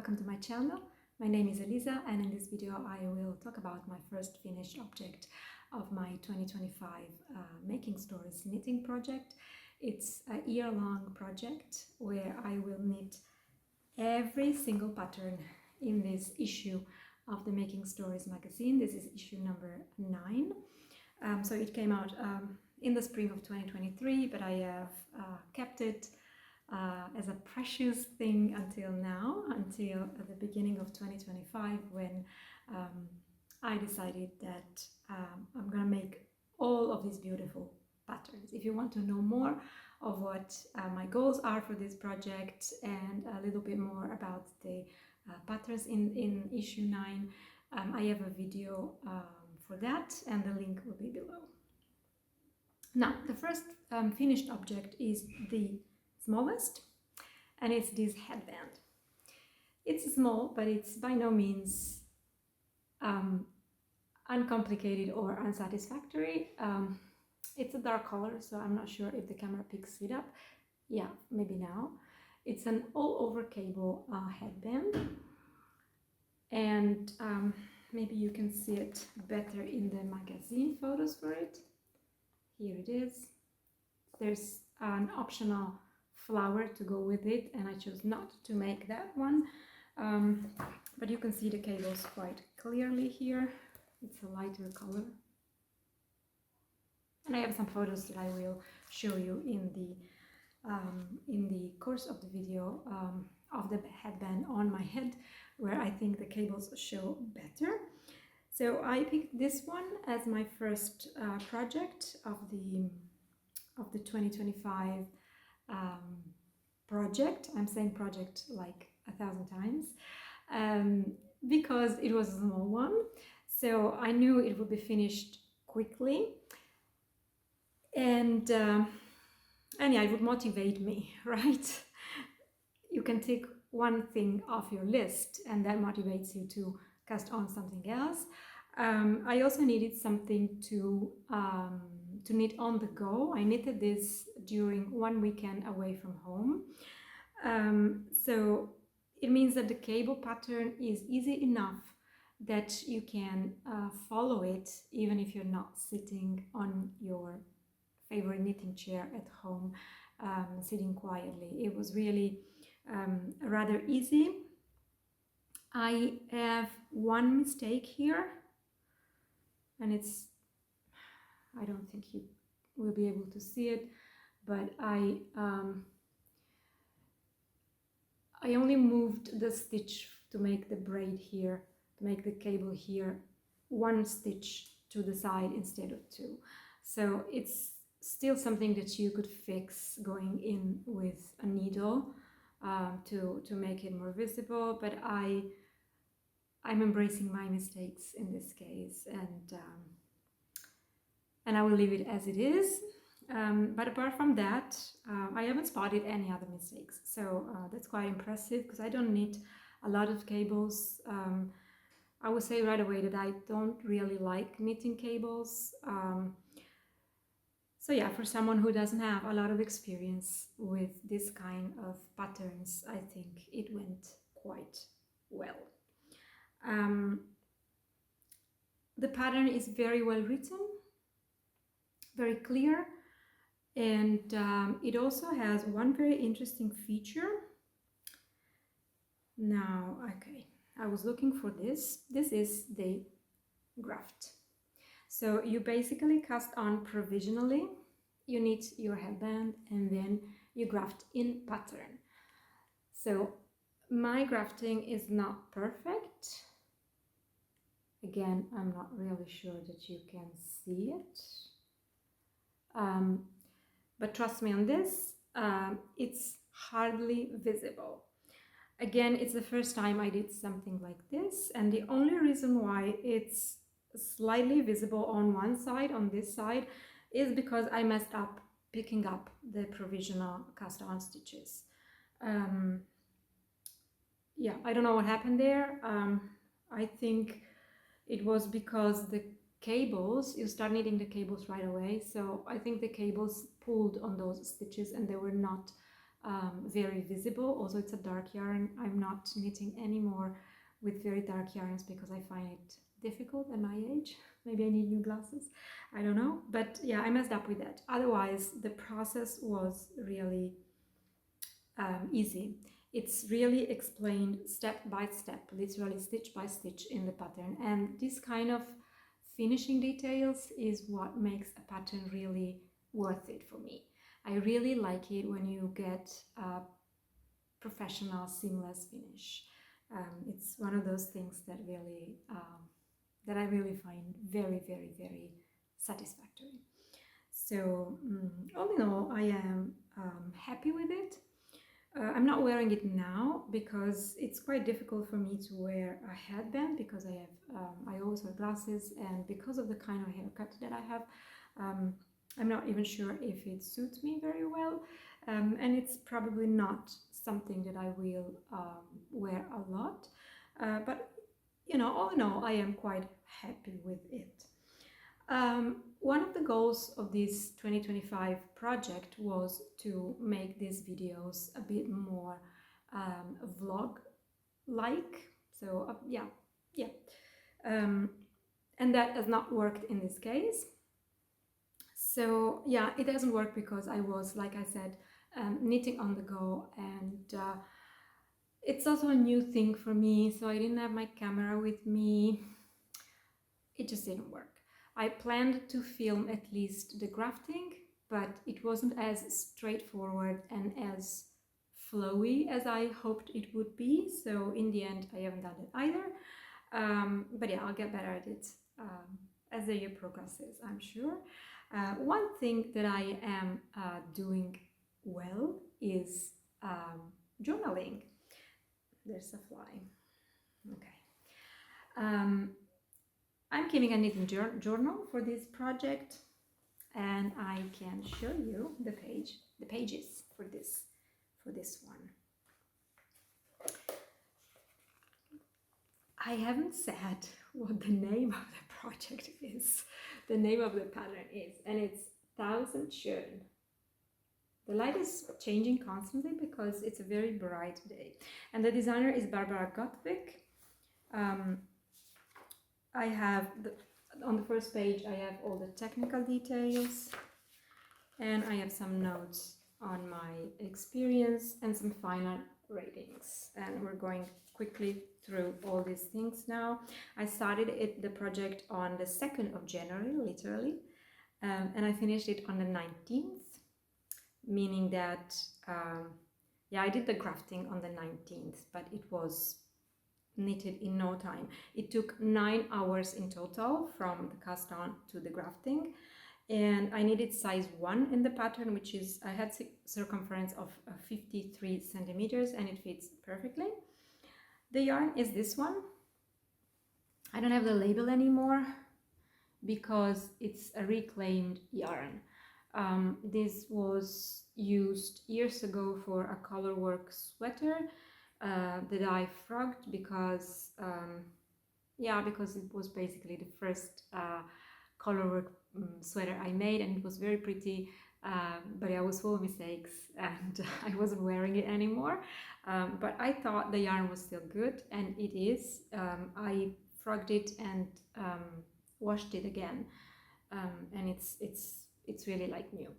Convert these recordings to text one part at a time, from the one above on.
welcome to my channel. My name is Elisa, and in this video I will talk about my first finished object of my 2025 Making Stories knitting project. It's a year-long project where I will knit every single pattern in this issue of the Making Stories magazine. This is issue number 9. So it came out in the spring of 2023, but I have kept it as a precious thing until now, until the beginning of 2025, when I decided that I'm gonna make all of these beautiful patterns. If you want to know more of what my goals are for this project and a little bit more about the patterns in issue 9, I have a video for that, and the link will be below. Now, the first finished object is the smallest, and it's this headband. It's small, but it's by no means uncomplicated or unsatisfactory. It's a dark color, so I'm not sure if the camera picks it up. Yeah, maybe now. It's an all-over cable headband, and maybe you can see it better in the magazine photos for it. Here it is. There's an optional flower to go with it, and I chose not to make that one, but you can see the cables quite clearly here. It's a lighter color, and I have some photos that I will show you in the course of the video of the headband on my head, where I think the cables show better. So I picked this one as my first project of the 2025 project. I'm saying project like 1,000 times because it was a small one, so I knew it would be finished quickly, and yeah, it would motivate me, right? You can take one thing off your list and that motivates you to cast on something else. I also needed something to knit on the go. I knitted this during one weekend away from home. So it means that the cable pattern is easy enough that you can follow it even if you're not sitting on your favorite knitting chair at home, sitting quietly. It was really rather easy. I have one mistake here, and I don't think you will be able to see it, but I only moved the stitch to make the braid here, to make the cable here, one stitch to the side instead of two. So it's still something that you could fix going in with a needle to make it more visible, but I'm embracing my mistakes in this case, and I will leave it as it is. But apart from that, I haven't spotted any other mistakes, so that's quite impressive, because I don't knit a lot of cables. I would say right away that I don't really like knitting cables. So yeah, for someone who doesn't have a lot of experience with this kind of patterns, I think it went quite well. The pattern is very well written, very clear, and it also has one very interesting feature. Now, okay, I was looking for this. This is the graft. So you basically cast on provisionally, you knit your headband, and then you graft in pattern. So my grafting is not perfect. Again, I'm not really sure that you can see it. But trust me on this, it's hardly visible. Again, it's the first time I did something like this, and the only reason why it's slightly visible on one side, on this side, is because I messed up picking up the provisional cast on stitches. Yeah, I don't know what happened there. I think it was because the cables, you start knitting the cables right away, so I think the cables pulled on those stitches and they were not very visible. Also, it's a dark yarn. I'm not knitting anymore with very dark yarns because I find it difficult at my age. Maybe I need new glasses, I don't know. But yeah, I messed up with that. Otherwise, the process was really easy. It's really explained step by step, literally stitch by stitch in the pattern. And this kind of finishing details is what makes a pattern really worth it for me. I really like it when you get a professional seamless finish. It's one of those things that really that I really find very, very, very satisfactory. So all in all, I am happy with it. I'm not wearing it now because it's quite difficult for me to wear a headband because I always wear glasses, and because of the kind of haircut that I have, I'm not even sure if it suits me very well, and it's probably not something that I will wear a lot, but you know, all in all, I am quite happy with it. One of the goals of this 2025 project was to make these videos a bit more vlog-like. So and that has not worked in this case. So yeah, it doesn't work because I was, like I said, knitting on the go, and it's also a new thing for me, so I didn't have my camera with me. It just didn't work. I planned to film at least the grafting, but it wasn't as straightforward and as flowy as I hoped it would be. So in the end, I haven't done it either. But yeah, I'll get better at it as the year progresses, I'm sure. One thing that I am doing well is journaling. There's a fly. Okay. I'm keeping a knitting journal for this project, and I can show you the pages for this one. I haven't said what the name of the project is, the name of the pattern is, and it's Tausendschön. The light is changing constantly because it's a very bright day, and the designer is Barbara Gottwig. I have, on the first page, I have all the technical details, and I have some notes on my experience and some final ratings. And we're going quickly through all these things now. I started the project on the 2nd of January, literally, and I finished it on the 19th, meaning that, yeah, I did the grafting on the 19th, but it was knitted in no time. It took 9 hours in total from the cast on to the grafting, and I needed size 1 in the pattern, which is, I had circumference of 53 centimeters, and it fits perfectly. The yarn is this one. I don't have the label anymore because it's a reclaimed yarn. This was used years ago for a colorwork sweater that I frogged because because it was basically the first colorwork sweater I made, and it was very pretty, but I was full of mistakes and I wasn't wearing it anymore, but I thought the yarn was still good, and it is. I frogged it and washed it again, and it's really like new.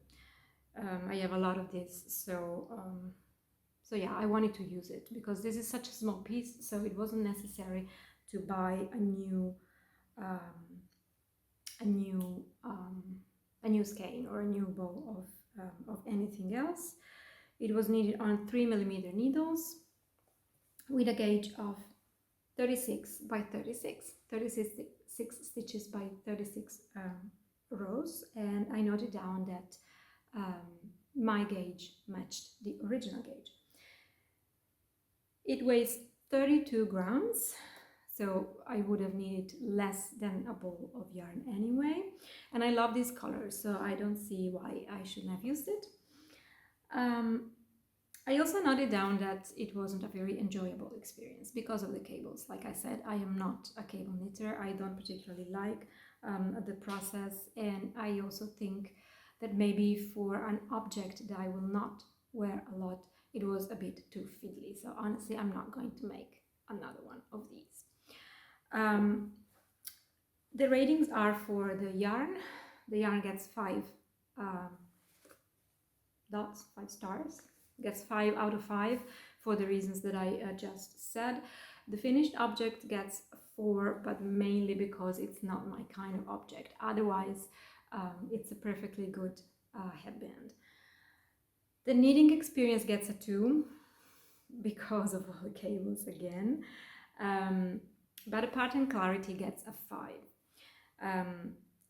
I have a lot of this, so yeah, I wanted to use it because this is such a small piece, so it wasn't necessary to buy a new skein or a new bow of anything else. It was knitted on 3mm needles with a gauge of 36 by 36 stitches by 36 rows, and I noted down that my gauge matched the original gauge. It weighs 32 grams, so I would have needed less than a ball of yarn anyway, and I love this color, so I don't see why I shouldn't have used it. I also noted down that it wasn't a very enjoyable experience because of the cables. Like I said, I am not a cable knitter. I don't particularly like the process, and I also think that maybe for an object that I will not were a lot, it was a bit too fiddly. So honestly, I'm not going to make another one of these. The ratings are for the yarn. The yarn gets 5 dots, 5 stars, gets 5 out of 5 for the reasons that I just said. The finished object gets 4, but mainly because it's not my kind of object. Otherwise, it's a perfectly good headband. The knitting experience gets a 2 because of all the cables again. But the pattern clarity gets a 5.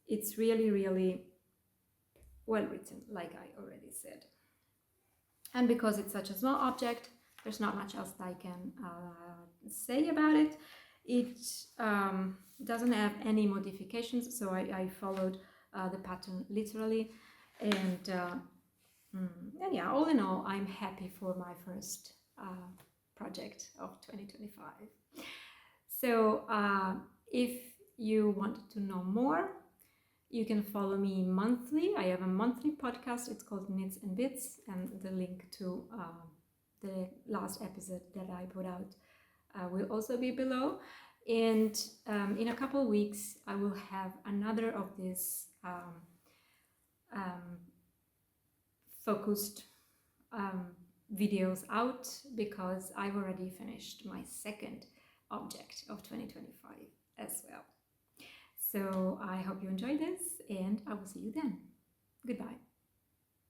It's really, really well written, like I already said. And because it's such a small object, there's not much else that I can say about it. It doesn't have any modifications, so I followed the pattern literally. And yeah, all in all, I'm happy for my first project of 2025. So if you want to know more, you can follow me monthly. I have a monthly podcast. It's called Knits and Bits, and the link to the last episode that I put out will also be below. And in a couple of weeks, I will have another of these focused videos out, because I've already finished my second object of 2025 as well. So I hope you enjoyed this, and I will see you then. Goodbye.